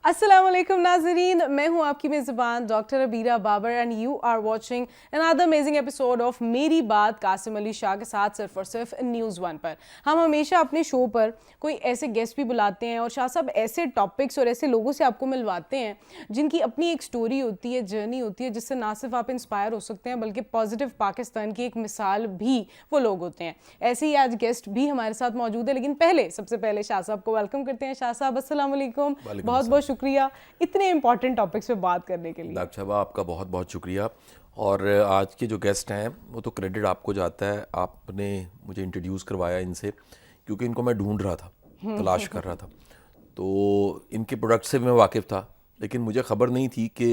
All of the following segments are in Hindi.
अस्सलाम वालेकुम नाज़रीन, मैं हूं आपकी मेज़बान doctor Abeera Babar and you are watching another amazing episode of Meri Baat Qasim Ali Shah के साथ सिर्फ और सिर्फ न्यूज़ वन पर। हम हमेशा अपने शो पर कोई ऐसे गेस्ट भी बुलाते हैं और शाह साहब ऐसे टॉपिक्स और ऐसे लोगों से आपको मिलवाते हैं जिनकी अपनी एक स्टोरी होती है, जर्नी होती है, जिससे ना सिर्फ आप इंस्पायर हो सकते हैं बल्कि पॉजिटिव पाकिस्तान की एक मिसाल भी वो लोग होते हैं। ऐसे ही आज गेस्ट भी हमारे साथ मौजूद है, लेकिन सबसे पहले शाह साहब को वेलकम करते हैं। शाह साहब अस्सलाम वालेकुम, बहुत बहुत शुक्रिया इतने इंपॉर्टेंट टॉपिक्स पे बात करने के लिए। डॉक्टर साहब आपका बहुत बहुत शुक्रिया। और आज के जो गेस्ट हैं वो तो क्रेडिट आपको जाता है, आपने मुझे इंट्रोड्यूस करवाया इनसे, क्योंकि इनको मैं ढूंढ रहा था, तलाश कर रहा था। तो इनके प्रोडक्ट से मैं वाकिफ़ था, लेकिन मुझे ख़बर नहीं थी कि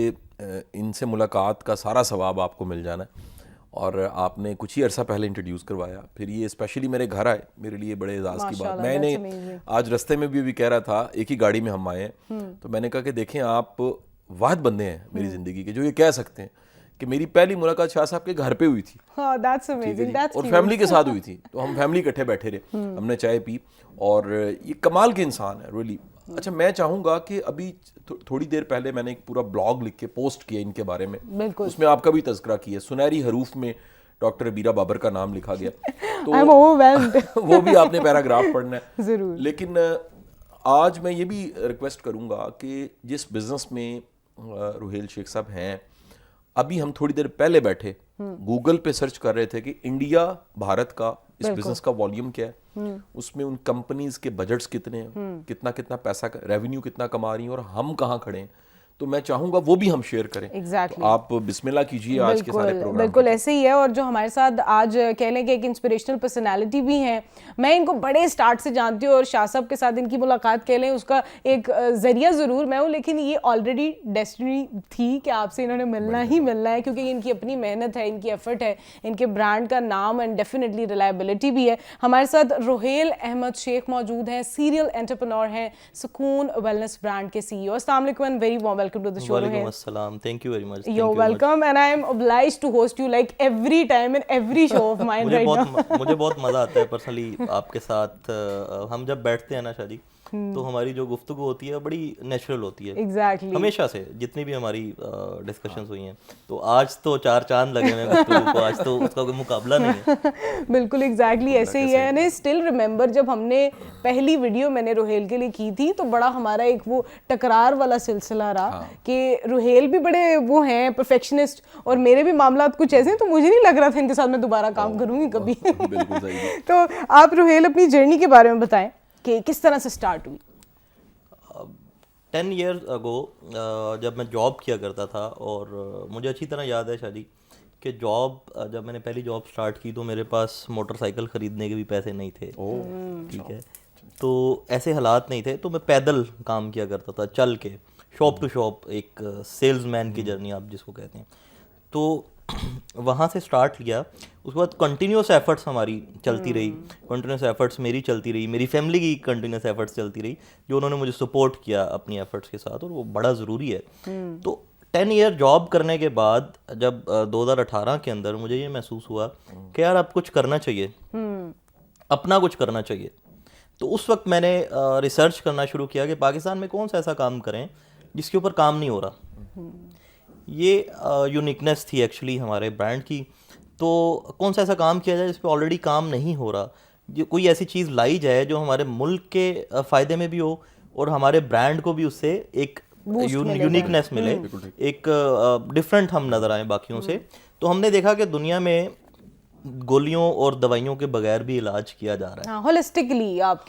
इनसे मुलाकात का सारा सवाब आपको मिल जाना है। और आपने कुछ ही अरसा पहले इंट्रोड्यूस करवाया, फिर ये स्पेशली मेरे घर आए, मेरे लिए बड़े एजाज़ की बात। मैंने आज रास्ते में भी कह रहा था, एक ही गाड़ी में हम आए हैं, तो मैंने कहा कि देखें आप वाहिद बंदे हैं मेरी ज़िंदगी के जो ये कह सकते हैं कि मेरी पहली मुलाकात शाह साहब के घर पे हुई थी। That's amazing, that's और फैमिली के साथ हुई थी, तो हम फैमिली इकट्ठे बैठे रहे, हमने चाय पी, और ये कमाल के इंसान है रियली। अच्छा, मैं चाहूँगा कि अभी थोड़ी देर पहले मैंने एक पूरा ब्लॉग लिख के पोस्ट किया इनके बारे में, उसमें आपका भी तज़किरा किया, सुनहरी हरूफ में डॉक्टर अबीरा बाबर का नाम लिखा गया, तो वो भी आपने पैराग्राफ पढ़ना है ज़रूर। लेकिन आज मैं ये भी रिक्वेस्ट करूँगा कि जिस बिज़नेस में रुहेल शेख साहब हैं, अभी हम थोड़ी देर पहले बैठे गूगल पे सर्च कर रहे थे कि इंडिया भारत का इस बिजनेस का वॉल्यूम क्या है, उसमें उन कंपनीज के बजट्स कितने हैं, कितना कितना पैसा रेवेन्यू कितना कमा रही हैं, और हम कहाँ खड़े हैं। तो मैं चाहूंगा वो भी हम शेयर करें। Exactly. तो आप बिस्मिल्लाह कीजिए आज के सारे प्रोग्राम। बिल्कुल ऐसे ही है, और जो हमारे साथ आज कह लें कि एक इंस्पिरेशनल पर्सनालिटी भी हैं। मैं इनको बड़े स्टार्ट से जानती हूँ और शाह साहब के साथ इनकी मुलाकात कह लें उसका एक जरिया ज़रूर मैं हूँ, लेकिन ये ऑलरेडी डेस्टिनी थी कि आपसे इन्होंने मिलना ही मिलना है, क्योंकि इनकी अपनी मेहनत है, इनकी एफर्ट है, इनके ब्रांड का नाम एंड डेफिनेटली रिलायबिलिटी भी है। हमारे साथ रुहेल अहमद शेख मौजूद हैं, सीरियल एंटरप्रेन्योर हैं, सुकून वेलनेस ब्रांड के CEO। अस्सलाम वालेकुम and very warm welcome to the show. Walaikum assalam. Thank you very much. You're welcome and I am obliged to host you like every time in every show of mine right now. मुझे बहुत मज़ा आता है पर्सनली आपके साथ। हम जब बैठते हैं ना शादी, तो हमारी जो गुफ्तगू होती है बड़ी नेचुरल होती है। Exactly. हमेशा से जितनी भी हमारी डिस्कशंस हुई हैं, तो आज तो चार चांद लगे हुए हैं गुफ्तगू को, आज तो उसका कोई मुकाबला नहीं है। बिल्कुल एग्जैक्टली ऐसे ही है। एंड स्टिल रिमेंबर जब हमने पहली वीडियो मैंने रुहेल के लिए की थी, तो बड़ा हमारा एक वो टकरार वाला सिलसिला रहा कि रुहेल भी बड़े वो हैं परफेक्शनिस्ट और मेरे भी मामला कुछ ऐसे हैं, तो मुझे नहीं लग रहा था इनके साथ मैं दोबारा काम करूँगी कभी। बिल्कुल सही। तो आप रुहेल अपनी जर्नी के बारे में बताएं कि किस तरह से स्टार्ट हुई। 10 years ago जब मैं जॉब किया करता था, और मुझे अच्छी तरह याद है शादी कि जब मैंने पहली जॉब स्टार्ट की तो मेरे पास मोटरसाइकिल ख़रीदने के भी पैसे नहीं थे। ठीक है, तो ऐसे हालात नहीं थे, तो मैं पैदल काम किया करता था, चल के शॉप टू शॉप, एक सेल्समैन की जर्नी आप जिसको कहते हैं। तो वहाँ से स्टार्ट किया, उसके बाद कंटिन्यूस एफर्ट्स हमारी चलती रही, कंटिन्यूस एफर्ट्स मेरी चलती रही, मेरी फैमिली की कंटिन्यूस एफर्ट्स चलती रही, जो उन्होंने मुझे सपोर्ट किया अपनी एफर्ट्स के साथ, और वो बड़ा ज़रूरी है। तो 10 ईयर जॉब करने के बाद जब 2018 के अंदर मुझे ये महसूस हुआ कि यार अब कुछ करना चाहिए, अपना कुछ करना चाहिए। तो उस वक्त मैंने रिसर्च करना शुरू किया कि पाकिस्तान में कौन सा ऐसा काम करें जिसके ऊपर काम नहीं हो रहा। ये यूनिकनेस थी एक्चुअली हमारे ब्रांड की। तो कौन सा ऐसा काम किया जाए जिस पे ऑलरेडी काम नहीं हो रहा, कोई ऐसी चीज़ लाई जाए जो हमारे मुल्क के फ़ायदे में भी हो और हमारे ब्रांड को भी उससे एक यूनिकनेस मिले, एक डिफरेंट हम नज़र आए बाकियों से। तो हमने देखा कि दुनिया में गोलियों और दवाइयों के बगैर भी इलाज किया जा रहा है। होलिस्टिकली आप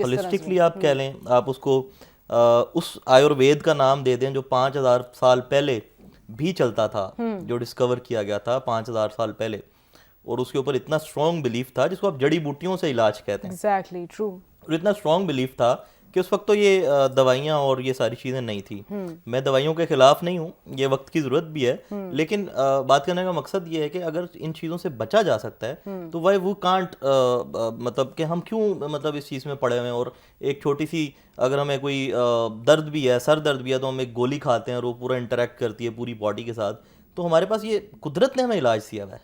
कह लें, आप उसको उस आयुर्वेद का नाम दे दें जो 5000 साल पहले भी चलता था, जो डिस्कवर किया गया था 5000 साल पहले, और उसके ऊपर इतना स्ट्रॉन्ग बिलीफ था, जिसको आप जड़ी बूटियों से इलाज कहते हैं। Exactly true. और इतना स्ट्रॉन्ग बिलीफ था कि उस वक्त तो ये दवाइयाँ और ये सारी चीज़ें नहीं थी। मैं दवाइयों के खिलाफ नहीं हूँ, ये वक्त की ज़रूरत भी है, लेकिन बात करने का मकसद ये है कि अगर इन चीज़ों से बचा जा सकता है तो वाई वो कांट, मतलब कि हम क्यों मतलब इस चीज़ में पड़े हुए हैं। और एक छोटी सी अगर हमें कोई दर्द भी है, सर दर्द भी है, तो हम एक गोली खाते हैं और वो पूरा इंटरेक्ट करती है पूरी बॉडी के साथ। तो हमारे पास ये कुदरत ने हमें इलाज दिया हुआ है।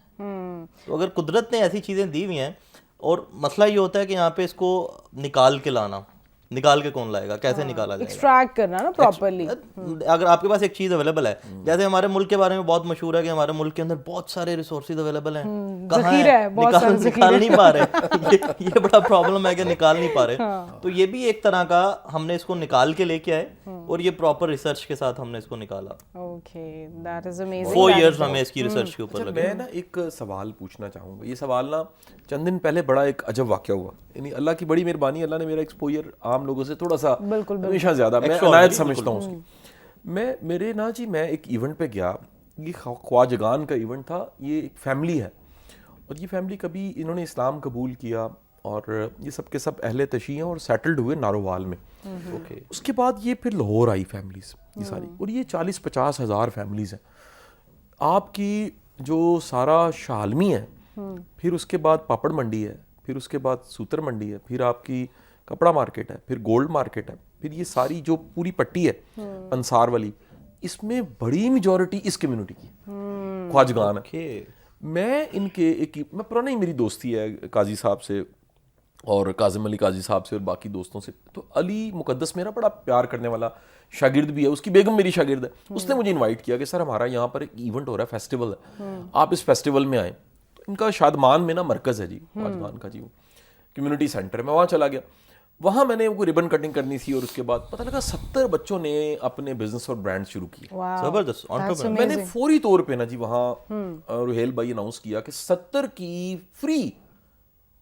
तो अगर कुदरत ने ऐसी चीज़ें दी हुई हैं, और मसला ये होता है कि यहाँ पे इसको निकाल के लाना, निकाल के कौन लाएगा, कैसे निकाला जाएगा? एक्सट्रैक्ट करना ना प्रॉपर्ली। अगर आपके पास एक चीज अवेलेबल है, जैसे हमारे मुल्क के बारे में बहुत मशहूर है कि हमारे मुल्क के अंदर बहुत सारे रिसोर्सेज अवेलेबल हैं, कहाँ ज़ख़ीरा है, बहुत सारे निकाल नहीं पा रहे। ये बड़ा प्रॉब्लम है कि निकाल नहीं पा रहे। तो ये भी एक तरह का, हमने इसको निकाल के लेके आए और ये प्रॉपर रिसर्च के साथ हमने इसको निकाला। Okay, that is amazing. 4 years हमें इसकी रिसर्च के ऊपर अच्छा, लगे। मैं ना एक सवाल पूछना चाहूँगा। ये सवाल ना चंद दिन पहले बड़ा एक अजब वाक़या हुआ, यानी अल्लाह की बड़ी मेहरबानी, अल्लाह ने मेरा एक्सपोजर आम लोगों से थोड़ा सा हमेशा ज़्यादा, मैं अनायत समझता हूँ उसकी। मैं एक इवेंट पे गया, ये ख्वाजगान का इवेंट था। ये एक फैमिली है और ये फैमिली कभी इन्होंने इस्लाम कबूल किया और ये सब के सब अहले तशी हैं और सेटल्ड हुए नारोवाल में। ओके। उसके बाद ये फिर लाहौर आई फैमिलीज ये सारी, और ये 40-50 हज़ार फैमिलीज हैं। आपकी जो सारा शालमी है, फिर उसके बाद पापड़ मंडी है, फिर उसके बाद सूतर मंडी है, फिर आपकी कपड़ा मार्केट है, फिर गोल्ड मार्केट है, फिर ये सारी जो पूरी पट्टी है अंसार वाली, इसमें बड़ी मेजॉरिटी इस कम्युनिटी की ख्वाजगान है। मैं पुरानी मेरी दोस्ती है काजी साहब से और काजिम अली काजी साहब से और बाकी दोस्तों से। तो अली मुकद्दस मेरा बड़ा प्यार करने वाला शागिर्द भी है, उसकी बेगम मेरी शागिर्द है। उसने मुझे इनवाइट किया कि सर हमारा यहाँ पर एक इवेंट हो रहा है, फेस्टिवल है, आप इस फेस्टिवल में आए। तो इनका शादमान में ना मरकज़ है जी, ख्वाजगान का जी, वो कम्युनिटी सेंटर है। मैं वहाँ चला गया, वहाँ मैंने वो रिबन कटिंग करनी थी और उसके बाद पता लगा 70 बच्चों ने अपने बिजनेस और ब्रांड शुरू किए। जबरदस्त एंटरप्रेन्योर। मैंने फौरी तौर पे ना जी वहाँ रुहेल भाई अनाउंस किया कि 70 की फ्री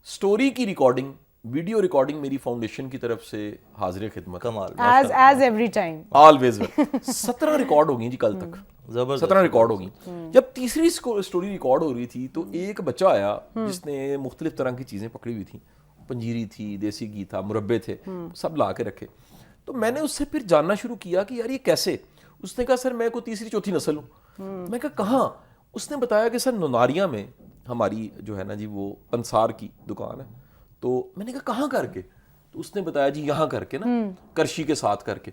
स्टोरी की रिकॉर्डिंग, वीडियो रिकॉर्डिंग मेरी फाउंडेशन की तरफ से हाजिर खिदमत। कमाल। As every time always 17 record होगी जी कल तक, जबरदस्त। 17 रिकॉर्ड होगी। जब तीसरी स्टोरी रिकॉर्ड हो रही थी तो एक बच्चा आया जिसने मुख्तलिफ तरह की चीज़ें पकड़ी हुई थी, पंजीरी थी, देसी घी था, मुरब्बे थे, सब ला के रखे। तो मैंने उससे फिर जानना शुरू किया कि यार ये कैसे। उसने कहा सर मैं कोई तीसरी चौथी नस्ल हूँ। मैं कहा कहाँ? उसने बताया कि सर नोनारिया में हमारी जो है ना जी वो पंसार की दुकान है। तो मैंने कहा कहाँ करके? तो उसने बताया जी यहाँ करके ना, करशी के साथ करके।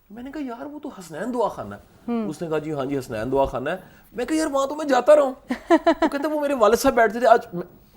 मैंने कहा यार वो तो हसनैन दुआ खाना है। उसने कहा जी हाँ जी हसनैन दुआ खाना है। मैं कहा यार वहाँ तो मैं जाता रहा हूँ। तो कहते वो मेरे वालिद साहब बैठते थे। आज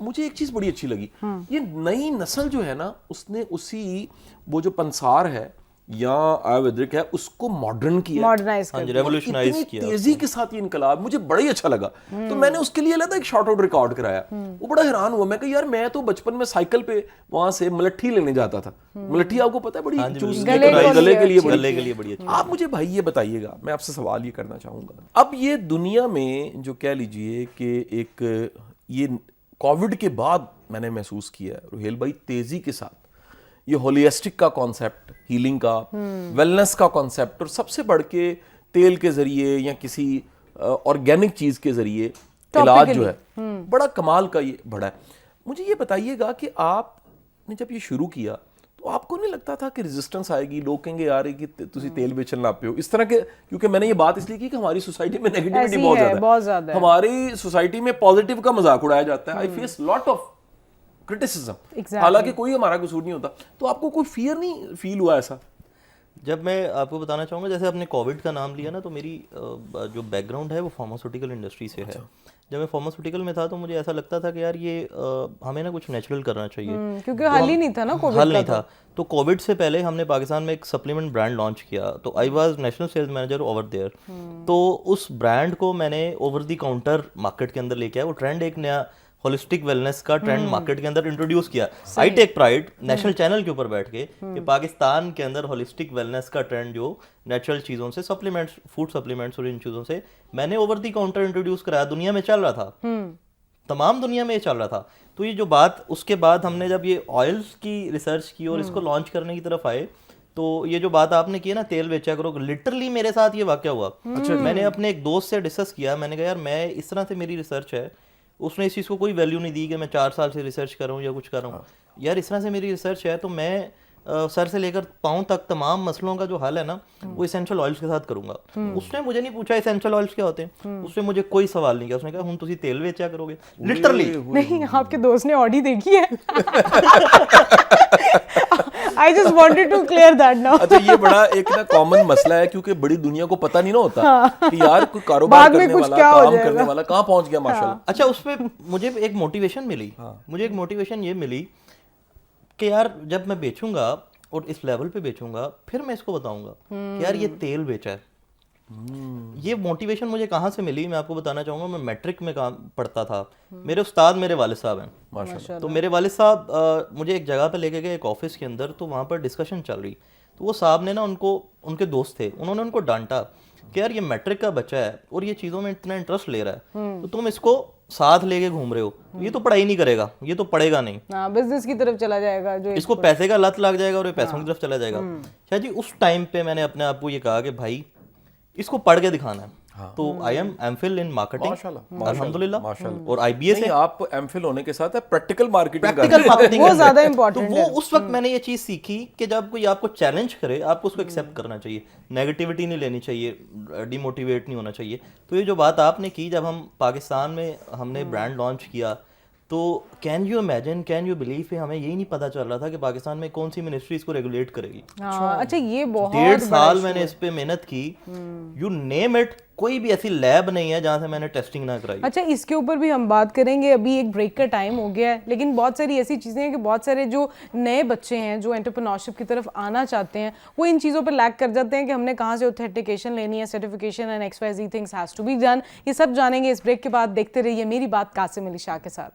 मुझे एक चीज़ बड़ी अच्छी लगी, ये नई नस्ल जो है ना उसने उसी वो जो पंसार है या आयुर्वेदिक है उसको मॉडर्न किया, मॉडर्नाइज कर, रेवोल्यूशनाइज किया तेजी के साथ ये इनकलाब मुझे बड़ा ही अच्छा लगा। तो मैंने उसके लिए अलग एक शॉर्ट आउट रिकॉर्ड कराया। वो बड़ा हैरान हुआ। मैं कहा यार मैं तो बचपन में साइकिल पे वहां से मलट्ठी लेने जाता था। मलट्ठी आपको पता है बड़ी चूस गले के लिए बड़ी अच्छी। आप मुझे भाई ये बताइएगा, मैं आपसे सवाल ये करना चाहूंगा, अब ये दुनिया में जो कह लीजिए कि एक ये कोविड के बाद मैंने महसूस किया रुहेल भाई तेजी के साथ ये होलिस्टिक का कॉन्सेप्ट, हीलिंग का, वेलनेस का कॉन्सेप्ट, और सबसे बढ़ के तेल के जरिए या किसी ऑर्गेनिक चीज के जरिए इलाज जो है बड़ा कमाल का ये बड़ा है। मुझे ये बताइएगा कि आपने जब ये शुरू किया तो आपको नहीं लगता था कि रेजिस्टेंस आएगी, लोग कहेंगे यार कि तुसी तेल बेचन ला पे हो इस तरह के? क्योंकि मैंने ये बात इसलिए की कि हमारी सोसाइटी में नेगेटिविटी बहुत ज्यादा है। हमारी सोसाइटी में पॉजिटिव का मजाक उड़ाया जाता है। I face lot of criticism, हालांकि कोई हमारा कसूर नहीं होता। तो आपको कोई फियर नहीं फील हुआ ऐसा? जब मैं आपको बताना चाहूँगा, जैसे आपने कोविड का नाम लिया ना, तो मेरी जो बैकग्राउंड है वो फार्मास्यूटिकल इंडस्ट्री से है। जब मैं फार्मास्यूटिकल में था तो मुझे ऐसा लगता था कि यार ये हमें ना कुछ नेचुरल करना चाहिए, क्योंकि हल ही नहीं था ना कोविड, हल नहीं था। तो कोविड से पहले हमने पाकिस्तान में एक सप्लीमेंट ब्रांड लॉन्च किया, तो I was national sales manager over there. तो उस ब्रांड को मैंने ओवर द काउंटर मार्केट के अंदर लेके आया। वो ट्रेंड एक नया होलिस्टिक वेलनेस का ट्रेंड मार्केट के अंदर इंट्रोड्यूस किया। I take pride national channel के ऊपर बैठ के कि पाकिस्तान के अंदर होलिस्टिक वेलनेस का ट्रेंड जो नेचुरल चीज़ों से, सप्लीमेंट्स, फूड सप्लीमेंट्स और इन चीज़ों से मैंने ओवर दी काउंटर इंट्रोड्यूस कराया। दुनिया में चल रहा था, तमाम दुनिया में ये चल रहा था। तो ये जो बात, उसके बाद हमने जब ये ऑयल्स की रिसर्च की और इसको लॉन्च करने की तरफ आए, तो ये जो बात आपने की ना तेल बेचा करो, लिटरली मेरे साथ ये वाकया हुआ। मैंने अपने एक दोस्त से डिस्कस किया, मैंने कहा यार मैं इस तरह से मेरी रिसर्च है। उसने इस चीज़ को कोई वैल्यू नहीं दी कि मैं 4 साल से रिसर्च कर रहा हूँ या कुछ कर रहा हूँ। यार इस तरह से मेरी रिसर्च है तो मैं सर से लेकर पाँव तक तमाम मसलों का जो हल है ना वो एसेंशियल ऑयल्स के साथ करूंगा। उसने मुझे नहीं पूछा एसेंशियल ऑयल्स क्या होते हैं, उसने मुझे कोई सवाल नहीं किया। उसने कहा हम तुसी तेल बेचा करोगे, लिटरली। नहीं, आपके दोस्त ने ऑडी देखी है। I just wanted to clear that now. अच्छा, ये बड़ा एक ना कॉमन मसला है क्योंकि बड़ी दुनिया को पता नहीं ना होता कि यार कोई कारोबार करने वाला, काम करने वाला कहाँ पहुंच गया माशाल्लाह। अच्छा, उसमें मुझे एक मोटिवेशन मिली। मुझे एक मोटिवेशन ये मिली कि यार जब मैं बेचूंगा और इस लेवल पे बेचूंगा, फिर मैं इसको बताऊंगा कि यार ये तेल बेचा है। ये मोटिवेशन मुझे कहाँ से मिली मैं आपको बताना चाहूँगा। मैं मैट्रिक में काम पढ़ता था, मेरे उस्ताद मेरे वालिद साहब हैं माशाल्लाह। तो मेरे वालिद साहब मुझे एक जगह पे लेके गए, एक ऑफिस के अंदर, तो वहाँ पर डिस्कशन चल रही। तो वो साहब ने ना उनको, उनके दोस्त थे, उन्होंने उनको डांटा कि यार ये मैट्रिक का बच्चा है और ये चीज़ों में इतना इंटरेस्ट ले रहा है, तो तुम इसको साथ लेके घूम रहे हो, ये तो पढ़ाई नहीं करेगा, ये तो पढ़ेगा नहीं, हाँ बिजनेस की तरफ चला जाएगा, जो इसको पैसे का लत लग जाएगा और ये पैसों की तरफ चला जाएगा। शायद जी उस टाइम पे मैंने अपने आप को ये कहा कि भाई इसको पढ़ के दिखाना है। तो I am MPhil in marketing माशाल्लाह, अल्हम्दुलिल्लाह, माशाल्लाह। और आईबीएस नहीं, आप एमफिल होने के साथ प्रैक्टिकल मार्केटिंग प्रैक्टिकल मार्केटिंग वो ज्यादा तो इम्पोर्टेंट वो उस वक्त मैंने ये चीज सीखी कि जब कोई आपको चैलेंज करे, आपको उसको एक्सेप्ट करना चाहिए, नेगेटिविटी नहीं लेनी चाहिए, डिमोटिवेट नहीं होना चाहिए। तो ये जो बात आपने की, जब हम पाकिस्तान में हमने ब्रांड लॉन्च किया, तो can you imagine, can you believe, हमें यही नहीं पता चल रहा था कि पाकिस्तान में कौन सी मिनिस्ट्री इसको रेगुलेट करेगी। हाँ, अच्छा ये बहुत 1.5 साल मैंने इस पे मेहनत की, यू नेम इट, कोई भी ऐसी लैब नहीं है जहाँ से मैंने टेस्टिंग ना कराई। अच्छा इसके ऊपर भी हम बात करेंगे, अभी एक ब्रेक का टाइम हो गया है, लेकिन बहुत सारी ऐसी चीज़ें हैं कि बहुत सारे जो नए बच्चे हैं जो एंटरप्रेन्योरशिप की तरफ आना चाहते हैं, वो इन चीज़ों पर लैक कर जाते हैं कि हमने कहाँ से ऑथेंटिकेशन लेनी है, certification and XYZ things has to be done. ये सब जानेंगे इस ब्रेक के बाद। देखते रहिए मेरी बात कासिम अली शाह के साथ।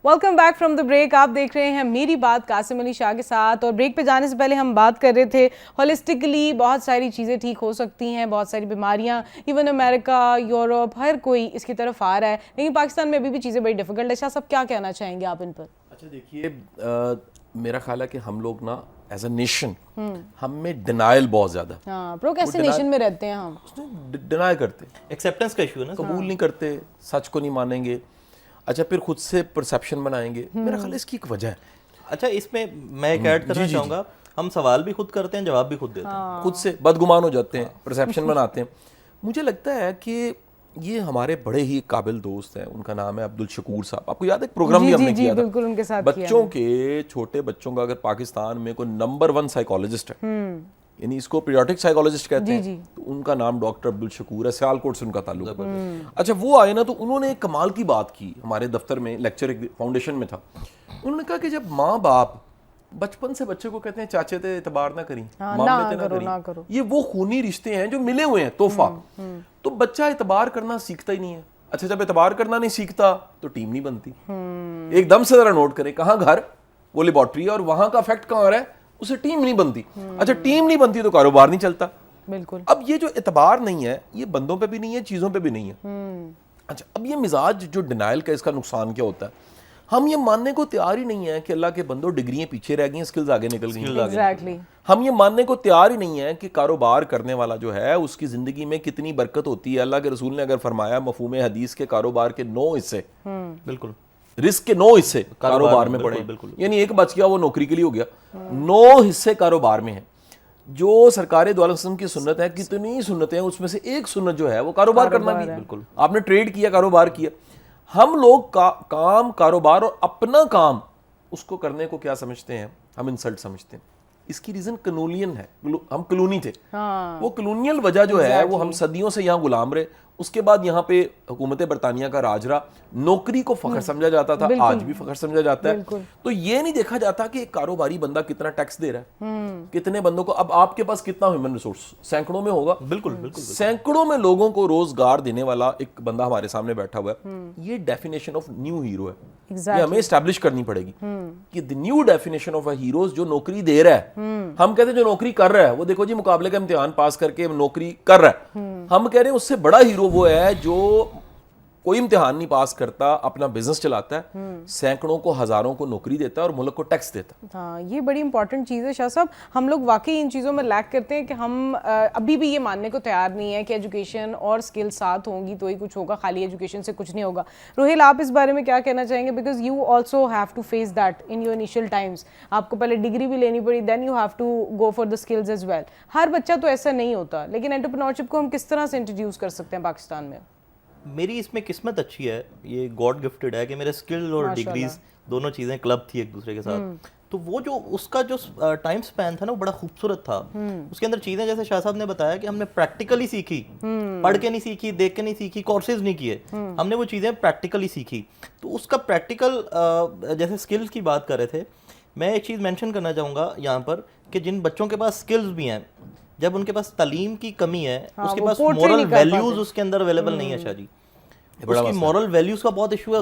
Welcome back from the break. आप देख रहे हैं मेरी बात कासिम अली शाह के साथ। और ब्रेक पे जाने से पहले हम बात कर रहे थे होलिस्टिकली बहुत सारी चीज़ें ठीक हो सकती हैं, बहुत सारी बीमारियां, इवन अमेरिका, यूरोप, हर कोई इसकी तरफ आ रहा है, लेकिन पाकिस्तान में अभी भी चीज़ें बड़ी डिफिकल्ट है। शाह साहब क्या कहना चाहेंगे आप इन पर? अच्छा देखिए, मेरा ख्याल है कि हम लोग ना एज अ नेशन, हम में डिनाइल बहुत ज़्यादा है। हाँ, प्रोक्रेस्टिनेशन में रहते हैं हम, डिनाई करते, एक्सेप्टेंस का इशू है ना, कबूल नहीं करते, सच को नहीं मानेंगे। अच्छा फिर खुद से परसेप्शन बनाएंगे। मेरा ख्याल है इसकी एक वजह है। अच्छा इसमें मैं एक ऐड करना चाहूँगा, हम सवाल भी खुद करते हैं, जवाब भी खुद देते हैं, खुद से बदगुमान हो जाते हैं, परसेप्शन बनाते हैं। मुझे लगता है कि ये हमारे बड़े ही काबिल दोस्त हैं, उनका नाम है अब्दुल शकूर साहब। आपको याद है एक प्रोग्राम भी हमने किया था, बिल्कुल उनके साथ बच्चों के, छोटे बच्चों का, अगर पाकिस्तान में कोई नंबर 1 साइकोलॉजिस्ट है, यानी इसको पीरियोडिक साइकोलॉजिस्ट कहते हैं, तो उनका नाम डॉक्टर अब्दुल शकूर है, सियालकोट से उनका ताल्लुक है। अच्छा वो आए ना, तो उन्होंने एक कमाल की बात की हमारे दफ्तर में, लेक्चर एक फाउंडेशन में था। उन्होंने कहा कि जब माँ बाप बचपन से बच्चे को कहते हैं चाचे ते इतबार ना करी, मामले ते ना करी, ये वो खूनी रिश्ते हैं जो मिले हुए हैं, तोहफा, तो बच्चा इतबार करना सीखता ही नहीं है। अच्छा जब इतबार करना नहीं सीखता तो टीम नहीं बनती। एकदम से जरा नोट करें, कहाँ घर, वो लेबोरेटरी है, और वहां का इफेक्ट कहाँ आ रहा है, उसे टीम नहीं बनती। अच्छा टीम नहीं बनती तो कारोबार नहीं चलता। बिल्कुल। अब ये जो इतबार नहीं है, ये बंदों पे भी नहीं है, चीजों पे भी नहीं है। अच्छा अब ये मिजाज जो डिनाइल का, इसका नुकसान क्या होता है, हम ये मानने को तैयार ही नहीं है कि अल्लाह के बंदों डिग्रियां पीछे रह गई, स्किल्स आगे निकल गई। एग्जैक्टली। हम ये मानने को तैयार ही नहीं है कि कारोबार करने वाला जो है उसकी जिंदगी में कितनी बरकत होती है। अल्लाह के रसूल ने अगर फरमाया मफहूम हदीस के कारोबार के 9 हिस्से, बिल्कुल रिस्क के 9 हिस्से कारोबार में पड़े, यानी एक बच गया वो नौकरी के लिए हो गया, 9 हिस्से कारोबार में है। जो सरकार दो आलम वसल्लम की सुन्नत है, कितनी सुन्नतें हैं, उसमें से एक सुन्नत जो है वो कारोबार करना भी है। बिल्कुल, आपने ट्रेड किया, कारोबार किया। हम लोग काम, कारोबार और अपना काम, उसको करने को क्या समझते हैं, हम इंसल्ट समझते हैं। इसकी रीजन कलोनियन है, हम कलोनी थे। वो कलोनियल वजह जो है वो हम सदियों से यहाँ गुलाम रहे। उसके बाद यहाँ पे हुकूमत बरतानिया का राज रहा, नौकरी को फखर समझा जाता था, आज भी फखर समझा जाता है। तो ये नहीं देखा जाता कि एक कारोबारी बंदा कितना टैक्स दे रहा है, कितने बंदों को, अब आपके पास कितना ह्यूमन रिसोर्स, सैकड़ों में होगा। बिल्कुल बिल्कुल, सैकड़ों में लोगों को रोजगार देने वाला एक बंदा हमारे सामने बैठा हुआ है। ये डेफिनेशन ऑफ न्यू हीरो है। ये हमें एस्टैब्लिश करनी पड़ेगी कि the new definition of a hero जो नौकरी दे रहा है। हम कहते हैं जो नौकरी कर रहा है वो देखो जी मुकाबले का इम्तिहान पास करके नौकरी कर रहा है। हम कह रहे हैं उससे बड़ा हीरो वो है जो कोई इम्तिहान नहीं पास करता, अपना बिजनेस चलाता है, सैकड़ों को, हजारों को नौकरी देता है और मुल्क को टैक्स देता है। हाँ, ये बड़ी इंपॉर्टेंट चीज़ है शाह साहब। हम लोग वाकई इन चीज़ों में लैक करते हैं कि हम अभी भी ये मानने को तैयार नहीं है कि एजुकेशन और स्किल साथ होंगी तो ही कुछ होगा, खाली एजुकेशन से कुछ नहीं होगा। रोहिल, आप इस बारे में क्या कहना चाहेंगे? Because you also have to face that in your initial times. आपको पहले डिग्री भी लेनी पड़ी, then you have to go for the skills as well. हर बच्चा तो ऐसा नहीं होता, लेकिन एंटरप्रेन्योरशिप को हम किस तरह से इंट्रोड्यूस कर सकते हैं पाकिस्तान में? मेरी इसमें किस्मत अच्छी है, ये गॉड गिफ्टेड है कि मेरे स्किल और डिग्रीज दोनों चीज़ें क्लब थी एक दूसरे के साथ। तो वो जो उसका जो टाइम स्पैन था ना वो बड़ा खूबसूरत था। उसके अंदर चीज़ें जैसे शाह साहब ने बताया कि हमने प्रैक्टिकली सीखी, पढ़ के नहीं सीखी, देख के नहीं सीखी, कोर्सेज नहीं किए, हमने वो चीज़ें प्रैक्टिकली सीखी। तो उसका प्रैक्टिकल, जैसे स्किल्स की बात कर रहे थे, मैं एक चीज़ मेंशन करना चाहूँगा यहाँ पर कि जिन बच्चों के पास स्किल्स भी हैं, जब उनके पास तालीम की कमी है, उसके वो पास portray मॉरल नहीं कर वैल्यूज पाते। उसके अंदर अवेलेबल नहीं है शाह जी। उसकी मॉरल वैल्यूज का बहुत इशू है,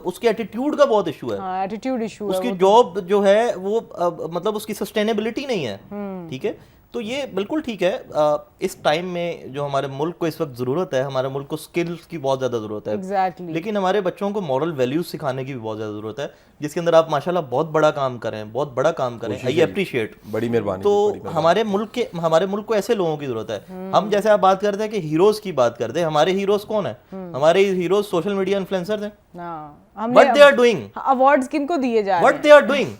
उसके एटीट्यूड का बहुत इशू है, एटीट्यूड इशू है। उसकी जॉब जो है वो मतलब उसकी सस्टेनेबिलिटी नहीं है। ठीक है, तो ये बिल्कुल ठीक है। इस टाइम में जो हमारे मुल्क को इस वक्त ज़रूरत है, हमारे मुल्क को स्किल्स की बहुत ज़्यादा ज़रूरत है। एग्जैक्टली। लेकिन हमारे बच्चों को मॉरल वैल्यूज सिखाने की भी बहुत ज़्यादा ज़रूरत है, जिसके अंदर आप माशाल्लाह बहुत बड़ा काम करें, बहुत बड़ा काम करें। आई अप्रिशिएट, बड़ी मेहरबानी। तो हमारे मुल्क को ऐसे लोगों की ज़रूरत है। हम जैसे आप बात करते हैं कि हीरोज़ की बात करते हैं, हमारे हीरोज़ कौन है? हमारे हीरोज़ सोशल मीडिया इन्फ्लुएंसर्स हैं। What they are doing, awards किनको दिए जा रहे हैं? What they are doing,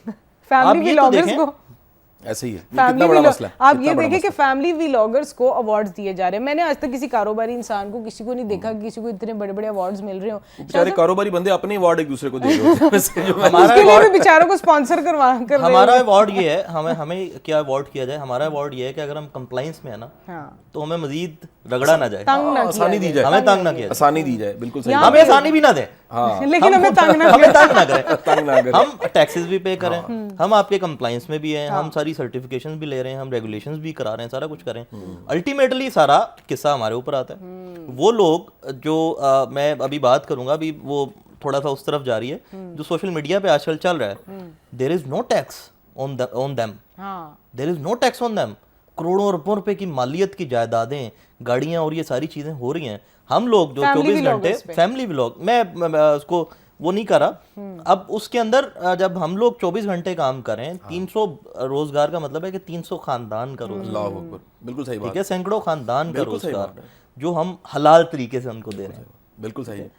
family vloggers को। ऐसे ही है, ये कितना बड़ा मसला है। आप ये देखिए कि फैमिली व्लॉगर्स को अवार्ड्स दिए जा रहे हैं। मैंने आज तक किसी कारोबारी इंसान को, किसी को नहीं देखा कि किसी को इतने बड़े बड़े अवार्ड्स मिल रहे हो। बेचारे कारोबारी बंदे अपने अवार्ड एक दूसरे को दे रहे होते हैं वैसे जो उसके लिए भी बेचारों को स्पॉन्सर कर रहे हमारा अवार्ड ये है, हमें क्या अवार्ड किया जाए? हमारा अवार्ड ये है कि अगर हम कंप्लाइंस में है ना, तो हमें मजीद रगड़ा ना जाए, आसानी दी जाए, हमें तंग ना किया जाए, आसानी दी जाए। बिल्कुल सही, हमें आसानी भी ना दें, लेकिन हमें तंग ना करें। हम टैक्सेस भी पे करें, हम आपके कंप्लाइंस में भी हैं, हम सारी सर्टिफिकेशन भी ले रहे हैं, हम रेगुलेशंस भी करा रहे हैं, सारा कुछ करें। अल्टीमेटली सारा किस्सा हमारे ऊपर आता है। वो लोग जो मैं अभी बात करूंगा, अभी वो थोड़ा सा उस तरफ जा रही है जो सोशल मीडिया पे आजकल चल रहा है। There is no tax on them, there is no tax on them. करोड़ों अरबों रुपए की मालियत की जायदादें, गाड़ियां और ये सारी चीजें हो रही हैं। हम लोग जो 24 घंटे फैमिली व्लॉग, मैं उसको वो नहीं करा। अब उसके अंदर जब हम लोग 24 घंटे काम करें, 300 रोजगार का मतलब है कि 300 खानदान का रोजगार। बिल्कुल सही बात, ठीक है, सैकड़ों खानदान का रोजगार जो हम हलाल तरीके से उनको दे रहे हैं। बिल्कुल सही है।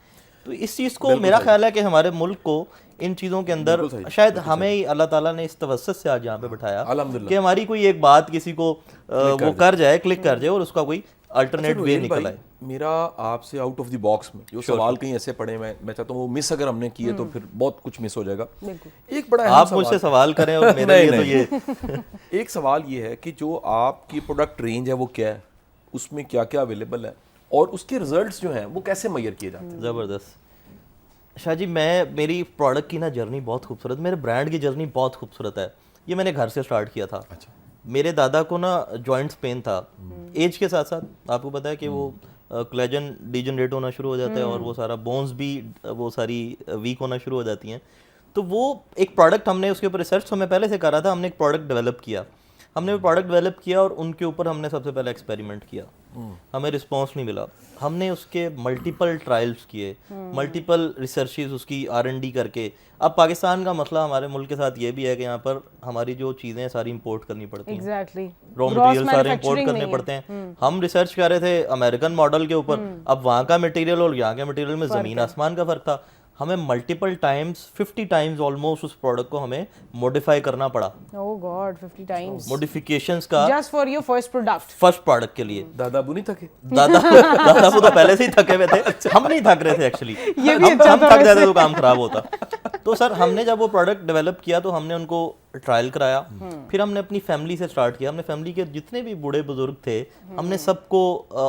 तो इस चीज़ को मेरा ख्याल है कि हमारे मुल्क को इन चीज़ों के अंदर शायद हमें ही अल्लाह ताला ने इस तवस्सुत से आज यहाँ पे बिठाया कि हमारी कोई एक बात किसी को वो कर जाए, क्लिक कर जाए और उसका कोई अल्टरनेट वे निकल आए। मेरा आपसे आउट ऑफ द बॉक्स में जो सवाल कहीं ऐसे पड़े, मैं चाहता हूँ वो मिस अगर हमने किए तो फिर बहुत कुछ मिस हो जाएगा। एक बड़ा आप मुझसे सवाल करें और मेरे लिए तो ये एक सवाल ये है कि जो आपकी प्रोडक्ट रेंज है वो क्या है, उसमें क्या क्या अवेलेबल है और उसके रिजल्ट्स जो हैं वो कैसे मेजर किए जाते हैं? ज़बरदस्त शाह जी, मेरी प्रोडक्ट की ना जर्नी बहुत खूबसूरत, मेरे ब्रांड की जर्नी बहुत खूबसूरत है। ये मैंने घर से स्टार्ट किया था। अच्छा। मेरे दादा को ना जॉइंट्स पेन था, एज के साथ साथ आपको पता है कि वो कोलेजन डिजनरेट होना शुरू हो जाता है और वो सारा बोन्स भी वो सारी वीक होना शुरू हो जाती हैं। तो वो एक प्रोडक्ट हमने उसके ऊपर रिसर्च हमें पहले से करा था, हमने एक प्रोडक्ट डेवलप किया। हमने वो प्रोडक्ट डेवलप किया और उनके ऊपर हमने सबसे पहले एक्सपेरिमेंट किया। हमें रिस्पांस नहीं मिला, हमने उसके मल्टीपल ट्रायल्स किए, मल्टीपल रिसर्चेस उसकी R&D करके। अब पाकिस्तान का मसला हमारे मुल्क के साथ ये भी है कि यहाँ पर हमारी जो चीज़ें सारी इंपोर्ट करनी पड़ती हैं, एग्जैक्टली रॉ मटेरियल सारे इंपोर्ट करने पड़ते हैं। हम रिसर्च कर रहे थे अमेरिकन मॉडल के ऊपर, अब वहाँ का मटेरियल और यहाँ के मटेरियल में ज़मीन आसमान का फ़र्क था। हमें मल्टीपल टाइम्स 50 टाइम्स ऑलमोस्ट उस प्रोडक्ट को हमें मॉडिफाई करना पड़ा। ओह गॉड, 50 टाइम्स मॉडिफिकेशंस का, just for your first product के लिए। दादा अबू नहीं थके? दादा वो तो पहले से ही थके हुए थे, हम नहीं थक रहे थे एक्चुअली, हम थक जाते तो काम खराब होता। तो सर हमने जब वो प्रोडक्ट डेवलप किया तो हमने उनको ट्रायल कराया, फिर हमने अपनी फैमिली से स्टार्ट किया। हमने फैमिली के जितने भी बूढ़े बुजुर्ग थे, हमने सबको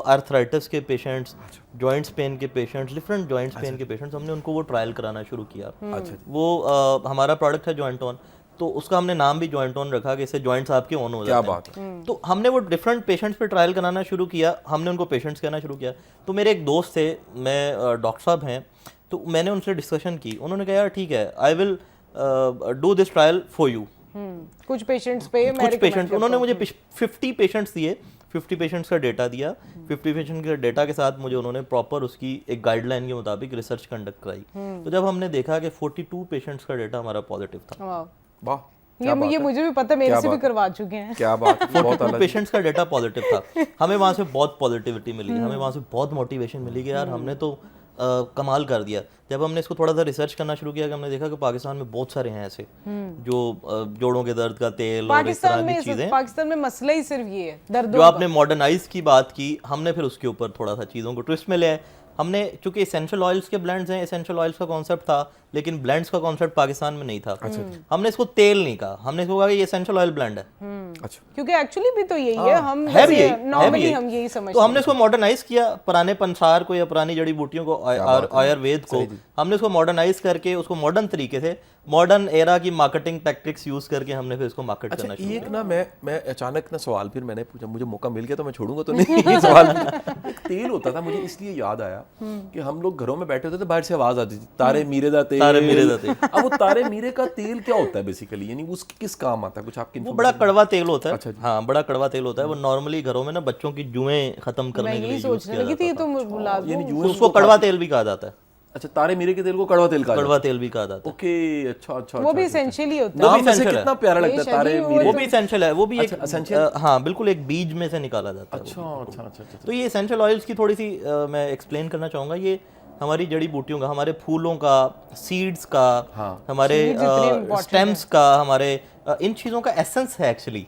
आर्थराइटिस के पेशेंट्स, जॉइंट्स पेन के पेशेंट्स, डिफरेंट जॉइंट्स पेन के पेशेंट्स, हमने उनको वो ट्रायल कराना शुरू किया। वो हमारा प्रोडक्ट है जॉइंट ऑन, तो उसका हमने नाम भी जॉइंट ऑन रखा कि इससे जॉइंट्स आपके ऑन हो जाते हैं। क्या बात है। तो हमने वो डिफरेंट पेशेंट्स पे ट्रायल कराना शुरू किया, हमने उनको पेशेंट्स कहना शुरू किया। तो मेरे एक दोस्त थे, मैं डॉक्टर साहब हैं, तो मैंने उनसे डिस्कशन की। उन्होंने कहा यार ठीक है, I will do this trial for you. कुछ पेशेंट्स पे कुछ पेशेंट्स उन्होंने मुझे 50 पेशेंट्स दिए, 50 पेशेंट्स का डेटा दिया। 50 पेशेंट के डेटा के साथ मुझे उन्होंने प्रॉपर उसकी एक गाइडलाइन के मुताबिक रिसर्च कंडक्ट कराई। तो जब हमने देखा कि 42 पेशेंट्स का डेटा हमारा पॉजिटिव था। वाह, ये मुझे भी पता, मेरे से भी करवा चुके हैं। क्या बात है, बहुत 42 पेशेंट्स का डेटा पॉजिटिव था। हमें वहाँ से बहुत पॉजिटिविटी मिली, हमें वहाँ से बहुत मोटिवेशन मिली कि यार हमने तो कमाल कर दिया। जब हमने इसको थोड़ा सा रिसर्च करना शुरू किया कि हमने देखा कि पाकिस्तान में बहुत सारे हैं ऐसे जो जोड़ों के दर्द का तेल और इस तरह की चीजें। पाकिस्तान में मसला ही सिर्फ ये है, दर्द। जो आपने मॉडर्नाइज की बात की, हमने फिर उसके ऊपर थोड़ा सा चीज़ों को ट्विस्ट में ले आए। हमने चूंकि एसेंशियल ऑयल्स के ब्लेंड्स हैं, एसेंशियल ऑयल्स का कॉन्सेप्ट था लेकिन ब्लेंड्स का कॉन्सेप्ट पाकिस्तान में नहीं था। हमने इसको तेल नहीं कहा, हमने इसको कहा कि ये एसेंशियल ऑयल ब्लेंड है। अच्छा, क्योंकि एक्चुअली भी तो यही है, हम है भी यही, नॉर्मली हम यही समझते तो हमने इसको मॉडर्नाइज किया, पुराने पंसार को या पुरानी जड़ी बूटियों को, आयुर्वेद को हमने उसको मॉडर्नाइज करके उसको मॉडर्न तरीके से, मॉडर्न एरा की मार्केटिंग टैक्टिक्स यूज करके हमने फिर इसको मार्केट करना शुरू एक ना मैं अचानक ना सवाल फिर मैंने पूछा, मुझे मौका मिल गया तो मैं छोड़ूंगा तो नहीं ये सवाल एक तेल होता था, मुझे इसलिए याद आया कि हम लोग घरों में बैठे होते थे, बाहर से आवाज आती थी तारे मीरे दा तेल, तारे मीरे दा तेल। अब वो तारे मीरे का तेल क्या होता है बेसिकली, यानी वो किस काम आता है, कुछ आपकी वो बड़ा कड़वा तेल होता है। अच्छा जी। हाँ, बड़ा कड़वा तेल होता है। वो नॉर्मली घरों में ना बच्चों की जुएं खत्म करने के लिए यूज सोचने किया लगी थी, जाता तो था। लाजमी यानी जुएं उसको कड़वा तेल भी कहा जाता है। अच्छा, तारे मीरे के तेल को कड़वा तेल कहा कड़वा तेल भी कहा जाता है। ओके, अच्छा अच्छा, वो भी एसेंशियली होता है। वो भी नाम वैसे essential है। कितना प्यारा लगता है तारे मीरे, वो भी एसेंशियल है, वो भी एक essential? हाँ बिल्कुल एक बीज में से निकाला जाता है। अच्छा अच्छा अच्छा, तो ये एसेंशियल ऑयल्स की थोड़ी सी मैं एक्सप्लेन करना चाहूँगा। ये हमारी जड़ी बूटियों का, हमारे फूलों का, सीड्स का, हमारे स्टेम्स का, हमारे इन चीज़ों का एसेंस है एक्चुअली।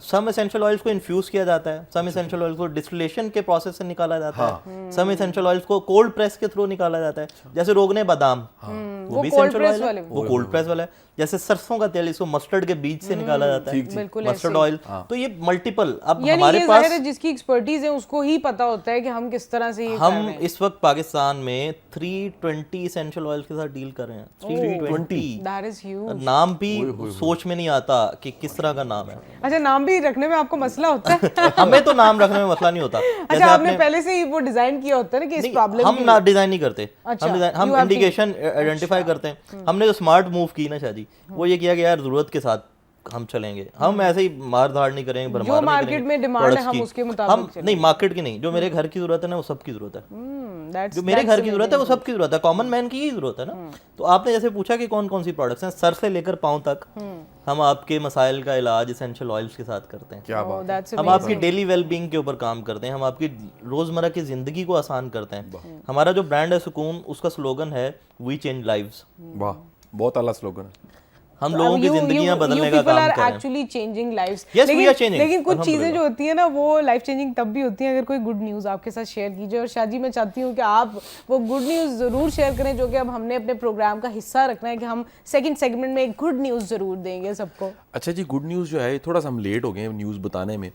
सम एसेंशियल ऑयल्स को इन्फ्यूज किया जाता है, सम एसेंशियल ऑयल्स को डिस्टिलेशन के प्रोसेस से निकाला जाता है, सम एसेंशियल ऑयल्स को कोल्ड प्रेस के थ्रू निकाला जाता है। जैसे रोगने बादाम, वो भी एसेंशियल ऑयल है, वो कोल्ड प्रेस वाला है। जैसे सरसों का तेल, इसको मस्टर्ड के बीज से निकाला जाता है, मस्टर्ड ऑयल। तो ये मल्टीपल, अब हमारे पास जिसकी एक्सपर्टीज है उसको ही पता होता है कि हम किस तरह से ये हम इस वक्त पाकिस्तान में 320 एसेंशियल ऑयल के साथ डील कर रहे हैं। 320 दैट इज ह्यूज। नाम भी सोच में नहीं आता कि किस तरह का नाम है। अच्छा, नाम भी रखने में आपको मसला होता है? हमें तो नाम रखने में मसला नहीं होता। अच्छा, आपने पहले से ही वो डिजाइन किया होता है ना कि इस प्रॉब्लम हम ना डिजाइन नहीं करते। अच्छा, हम इंडिकेशन आइडेंटिफाई करते हैं। हमने जो स्मार्ट मूव की ना शादी, वो ये किया कि यार जरूरत के साथ हम चलेंगे, हम ऐसे ही मार धाड़ नहीं करेंगे, भरमार नहीं मार्केट करेंगे। में डिमांड है हम उसके मुताबिक हम नहीं, मार्केट की नहीं, जो मेरे घर की जरूरत है ना वो सबकी जरूरत है। जो मेरे घर की जरूरत है वो सबकी जरूरत है, कॉमन मैन की ही जरूरत है ना। तो आपने जैसे पूछा कि कौन कौन सी प्रोडक्ट्स हैं, सर से लेकर पांव तक हम आपके मसाइल का इलाज एसेंशियल ऑयल्स के साथ करते हैं। क्या बात है। हम आपकी डेली वेलबींग के ऊपर काम करते हैं, हम आपकी रोजमर्रा की जिंदगी को आसान करते हैं। हमारा जो ब्रांड है सुकून, उसका स्लोगन है वी चेंज लाइव्स। वाह, बहुत आला स्लोगन है। हम लोगों की जिंदगियां बदलने का काम कर रहे हैं। Actually changing lives. Yes, we are changing. लेकिन कुछ चीजें जो होती है ना वो लाइफ चेंजिंग तब भी होती है अगर कोई गुड न्यूज आपके साथ शेयर कीजिए। और शाजी, मैं चाहती हूँ कि आप वो गुड न्यूज जरूर शेयर करें, जो कि अब हमने अपने प्रोग्राम का हिस्सा रखना है कि हम सेकंड सेगमेंट में एक गुड न्यूज जरूर देंगे सबको। अच्छा जी, गुड न्यूज़ जो है, थोड़ा सा हम लेट हो गए न्यूज़ बताने में,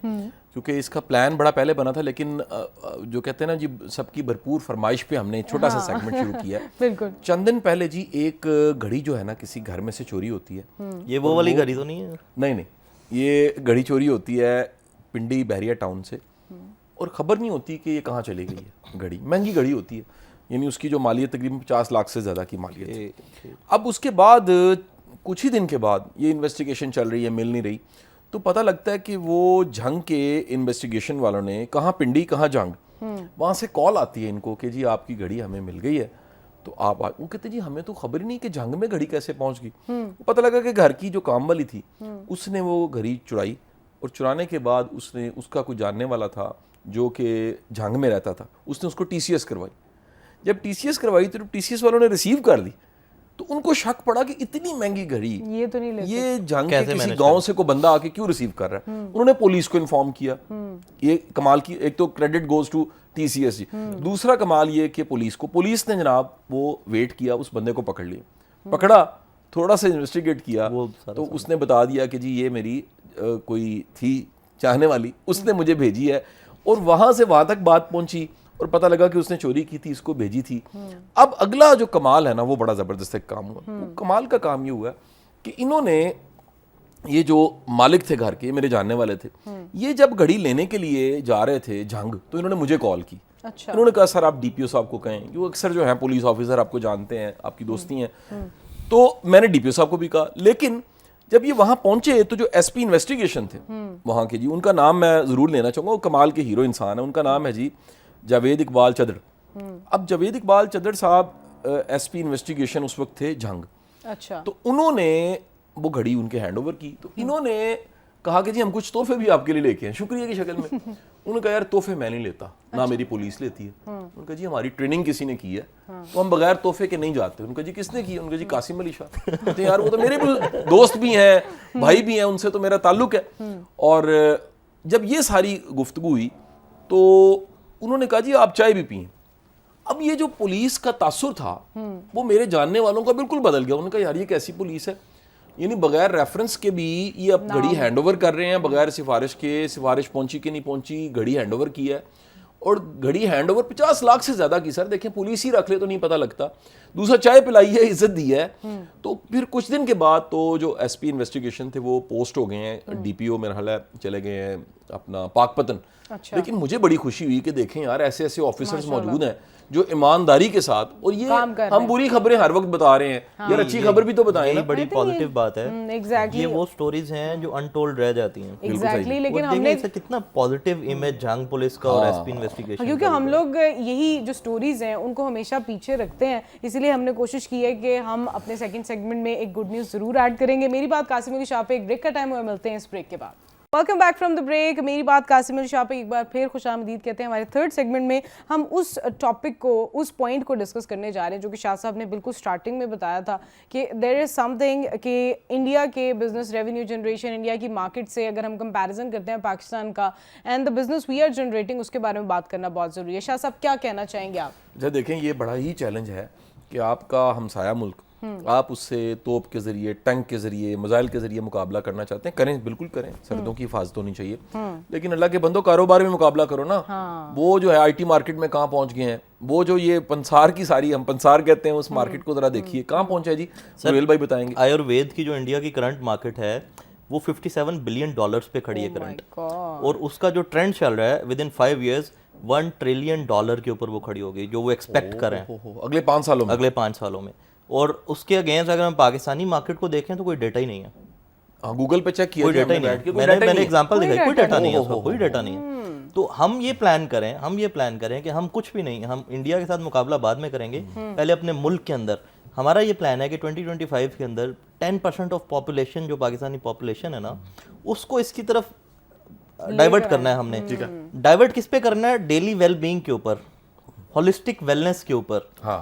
क्योंकि इसका प्लान बड़ा पहले बना था, लेकिन जो कहते हैं ना जी, सबकी भरपूर फरमाइश पे हमने छोटा सा सेगमेंट शुरू किया है। बिल्कुल। चंद दिन पहले जी एक घड़ी जो है ना किसी घर में से चोरी होती है। ये वो वाली घड़ी तो नहीं है? नहीं नहीं, ये घड़ी चोरी होती है पिंडी बहरिया टाउन से, और ख़बर नहीं होती कि ये कहाँ चली गई है। घड़ी महंगी घड़ी होती है, यानी उसकी जो मालियत तकरीबन 50 लाख से ज़्यादा की मालियत है। अब उसके बाद कुछ ही दिन के बाद ये इन्वेस्टिगेशन चल रही है, मिल नहीं रही, तो पता लगता है कि वो जंग के इन्वेस्टिगेशन वालों ने, कहाँ पिंडी कहाँ जंग, वहाँ से कॉल आती है इनको कि जी आपकी घड़ी हमें मिल गई है, तो आप वो कहते जी हमें तो खबर ही नहीं कि जंग में घड़ी कैसे पहुँच गई। पता लगा कि घर की जो काम वाली थी उसने वो घड़ी चुराई, और चुराने के बाद उसने, उसका कोई जानने वाला था जो कि जंग में रहता था, उसने उसको TCS करवाई। जब TCS करवाई तो TCS वालों ने रिसीव कर ली, तो उनको शक पड़ा कि इतनी महंगी घड़ी ये तो नहीं लेते, ये जंग के किसी गांव से को बंदा आके क्यों रिसीव कर रहा है। उन्होंने पुलिस को इन्फॉर्म किया। ये कमाल की, एक तो क्रेडिट गोज टू TCS जी, दूसरा कमाल ये कि पुलिस ने जनाब वो वेट किया, उस बंदे को पकड़ लिया, पकड़ा, थोड़ा सा इन्वेस्टिगेट किया तो उसने बता दिया कि जी ये मेरी कोई थी चाहने वाली, उसने मुझे भेजी है, और वहां से वहां तक बात पहुंची और पता लगा कि उसने चोरी की थी, इसको भेजी थी। अब अगला जो कमाल है ना, वो बड़ा ज़बरदस्त एक काम हुआ। वो कमाल का काम ये हुआ कि इन्होंने, ये जो मालिक थे घर के, मेरे जानने वाले थे, ये जब घड़ी लेने के लिए जा रहे थे जंग, तो इन्होंने मुझे कॉल की। अच्छा। इन्होंने कहा सर आप DPO साहब को कहें, जो अक्सर जो है पुलिस ऑफिसर आपको जानते हैं, आपकी दोस्ती हैं। तो मैंने DPO साहब को भी कहा, लेकिन जब ये वहां पहुंचे तो जो SP इन्वेस्टिगेशन थे वहां के जी, उनका नाम मैं जरूर लेना चाहूंगा, वो कमाल के हीरो इंसान है, उनका नाम है जी जावेद इकबाल चदड़। अब जावेद इकबाल चदड़ साहब SP इन्वेस्टिगेशन उस वक्त थे जंग। अच्छा। तो उन्होंने वो घड़ी उनके हैंड ओवर की, तो इन्होंने कहा कि जी हम कुछ तोहफे भी आपके लिए लेके हैं शुक्रिया की शक्ल में। उन्होंने कहा यार तोहफे मैं नहीं लेता, ना मेरी पुलिस लेती है। उन्होंने कहा जी हमारी ट्रेनिंग किसी ने की है, तो हम बगैर तोहफे के नहीं जाते। उनका जी किसने की? उनका जी कासिम अली शाह। कहते यार वो तो मेरे दोस्त भी हैं, भाई भी हैं, उनसे तो मेरा ताल्लुक है। और जब ये सारी गुफ्तगू हुई तो उन्होंने कहा जी आप चाय भी पिए। अब ये जो पुलिस का तासुर था वो मेरे जानने वालों का बिल्कुल बदल गया। उन्होंने कहा यार ये कैसी पुलिस है, यानी बगैर रेफरेंस के भी ये अब घड़ी हैंडओवर कर रहे हैं, बगैर सिफारिश के, सिफारिश पहुंची कि नहीं पहुंची, घड़ी हैंडओवर की है। और घड़ी हैंडओवर 50 लाख से ज्यादा की। सर देखें, पुलिस ही रख ले तो नहीं पता लगता। दूसरा, चाय पिलाई है, इज्जत दी है। तो फिर कुछ दिन के बाद तो जो एसपी इन्वेस्टिगेशन थे वो पोस्ट हो गए हैं, डीपीओ मेरा हाल है चले गए हैं अपना पाकपतन। अच्छा। लेकिन मुझे बड़ी खुशी हुई कि देखें यार ऐसे ऐसे ऑफिसर्स मौजूद हैं जो ईमानदारी के साथ, और ये हम बुरी खबरें हर वक्त बता रहे हैं, यार अच्छी खबर भी तो बताएं ना। बड़ी पॉजिटिव बात है। एग्जैक्टली, ये वो स्टोरीज हैं जो अनटोल्ड रह जाती हैं। एग्जैक्टली। लेकिन और हमने देखिए कितना पॉजिटिव इमेज झांग पुलिस का और एसपी इन्वेस्टिगेशन, क्योंकि हम लोग यही जो स्टोरीज हैं उनको हमेशा पीछे रखते हैं, इसीलिए हमने कोशिश की है कि हम अपने सेकंड सेगमेंट में एक गुड न्यूज़ जरूर ऐड करेंगे। मेरी बात कासिम अली शाह पे एक ब्रेक का टाइम हुआ, मिलते हैं इस ब्रेक के बाद। Welcome back from the break. Meri Baat Qasim Ali Shah पे एक बार फिर खुशामदीद कहते हैं। हमारे थर्ड सेगमेंट में हम उस टॉपिक को, उस पॉइंट को डिस्कस करने जा रहे हैं जो कि शाह साहब ने बिल्कुल स्टार्टिंग में बताया था कि देयर इज़ समथिंग कि इंडिया के बिजनेस रेवेन्यू जनरेशन, इंडिया की मार्केट से अगर हम कंपैरिजन करते हैं पाकिस्तान का, and the business we are generating, उसके बारे में बात करना बहुत ज़रूरी है। शाह साहब क्या कहना चाहेंगे आप? जब देखें, ये बड़ा ही चैलेंज है कि आपका हमसाया मुल्क, आप उससे तोप के जरिए, टैंक के जरिए, मिसाइल के जरिए मुकाबला करना चाहते हैं, करें, बिल्कुल करें, सरहदों की हिफाजत होनी चाहिए। लेकिन अल्लाह के बंदो, कारोबार में मुकाबला करो ना। वो जो है आईटी मार्केट में कहाँ पहुंच गए हैं, वो जो ये पंसार की सारी, हम पंसार कहते हैं उस मार्केट को जरा देखिए कहाँ पहुंचा है जी। सुहेल भाई बताएंगे। आयुर्वेद की जो इंडिया की करंट मार्केट है वो 57 बिलियन डॉलर्स पे खड़ी है करंट, और उसका जो ट्रेंड चल रहा है with in 5 years 1 trillion dollar के ऊपर वो खड़ी होगी, जो वो एक्सपेक्ट कर रहे हैं अगले 5 सालों में। अगले 5 सालों में। और उसके अगेंस्ट अगर हम पाकिस्तानी मार्केट को देखें तो कोई डेटा ही नहीं है। हाँ, गूगल पे चेक किया, कोई डेटा ही नहीं है। मैंने एग्जांपल दिखाई, कोई डेटा नहीं है उसका, कोई डेटा नहीं है। तो हम ये प्लान करें कि हम कुछ भी नहीं, हम इंडिया के साथ मुकाबला बाद में करेंगे, पहले अपने मुल्क के अंदर हमारा ये प्लान है कि 2025 के अंदर 10% ऑफ पॉपुलेशन, जो पाकिस्तानी पॉपुलेशन है ना, उसको इसकी तरफ डाइवर्ट करना है हमने। ठीक है, डाइवर्ट किस पे करना है? डेली वेल बीइंग के ऊपर, होलिस्टिक वेलनेस के ऊपर, हाँ,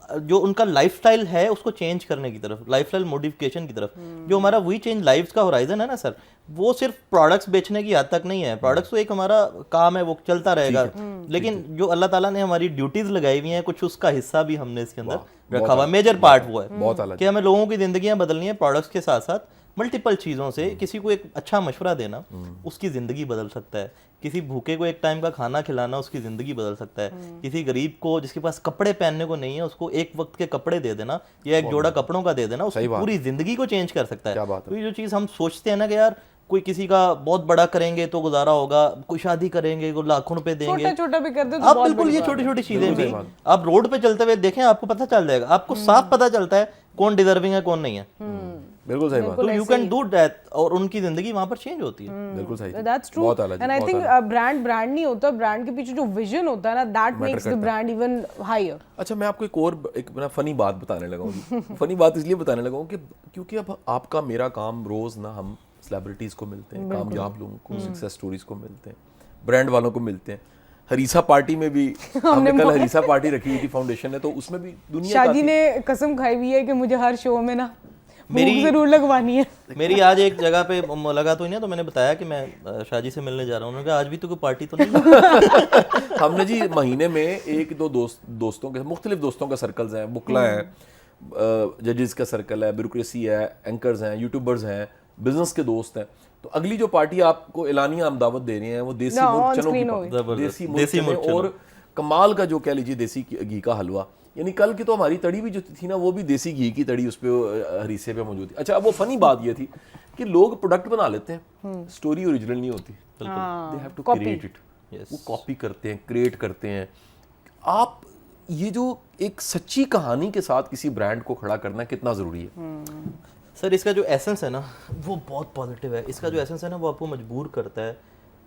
जो उनका लाइफस्टाइल है उसको चेंज करने की तरफ, लाइफस्टाइल मॉडिफिकेशन की तरफ। जो हमारा वी चेंज लाइव्स का होराइजन है ना सर, वो सिर्फ प्रोडक्ट्स बेचने की हद तक नहीं है। प्रोडक्ट्स तो एक हमारा काम है, वो चलता रहेगा, लेकिन जो अल्लाह ताला ने हमारी ड्यूटीज लगाई हुई हैं, कुछ उसका हिस्सा भी हमने इसके अंदर रखा हुआ, मेजर पार्ट वो है कि हमें लोगों की जिंदगियां बदलनी है प्रोडक्ट्स के साथ साथ मल्टीपल चीज़ों से। किसी को एक अच्छा मशवरा देना, उसकी ज़िंदगी बदल सकता है। किसी भूखे को एक टाइम का खाना खिलाना, उसकी ज़िंदगी बदल सकता है। किसी गरीब को जिसके पास कपड़े पहनने को नहीं है, उसको एक वक्त के कपड़े दे देना या एक जोड़ा कपड़ों का दे देना, उसकी पूरी ज़िंदगी को चेंज कर सकता है। तो ये जो चीज़ हम सोचते हैं ना कि यार कोई किसी का बहुत बड़ा करेंगे तो गुजारा होगा, कोई शादी करेंगे तो लाखों रुपए देंगे, छोटा छोटा भी कर दे तो आप बहुत बिल्कुल बड़ी ये बात छोटी छोटी चीजें भी आप रोड पे चलते हुए देखें, आपको पता चल जाएगा, आपको साफ पता चलता है कौन डिजर्विंग है कौन नहीं है। बिल्कुल सही बात। तो यू कैन डू दैट, और उनकी जिंदगी वहां पर चेंज होती है। बिल्कुल सही, दैट्स ट्रू। बहुत अलग, एंड आई थिंक ब्रांड नहीं होता, ब्रांड के पीछे जो विजन होता है ना, that makes the brand even higher. अच्छा, मैं आपको एक ना फनी बात बताने लगा हूँ। फनी बात इसलिए बताने लगा हूँ कि क्योंकि अब आपका मेरा काम रोज ना, हम सेलिब्रिटीज को मिलते हैं, कामयाब लोगों को, सक्सेस स्टोरीज को मिलते हैं, ब्रांड वालों को मिलते हैं। हरीसा पार्टी में भी हमने कल हरीसा पार्टी रखी हुई थी फाउंडेशन ने, तो उसमें भी दुनिया शादी ने कसम खाई हुई है कि मुझे हर शो में ना मेरी जरूर लगवानी है। मेरी आज एक जगह पे मुलाकात हुई ना, तो मैंने बताया कि मैं शादी से मिलने जा रहा हूँ। उन्होंने कहा आज भी तो कोई पार्टी तो नहीं। हमने जी महीने में एक दो दोस्तों के, मुख्तलिफ दोस्तों का सर्कल्स हैं, बुकला हैं, जजेस का सर्कल है, ब्यूरोक्रेसी है, एंकर्स हैं, यूट्यूबर्स हैं, बिजनेस के दोस्त हैं। तो अगली जो पार्टी आपको एलानिया हम दावत दे रहे हैं वो देसी मुल्क चनों की, देसी मुल्क और कमाल का जो कह लीजिए देसी घी का हलवा। यानी कल की तो हमारी तड़ी भी जो थी ना, वो भी देसी घी की तड़ी उस पर हरीसे पे मौजूद थी। अच्छा, अब वो फनी बात ये थी कि लोग प्रोडक्ट बना लेते हैं, स्टोरी ओरिजिनल नहीं होती, they have to create it. वो कॉपी करते हैं, क्रिएट करते हैं। आप ये जो एक सच्ची कहानी के साथ किसी ब्रांड को खड़ा करना कितना ज़रूरी है? सर, इसका जो एसेंस है ना वो बहुत पॉजिटिव है। इसका जो एसेंस है ना वो आपको मजबूर करता है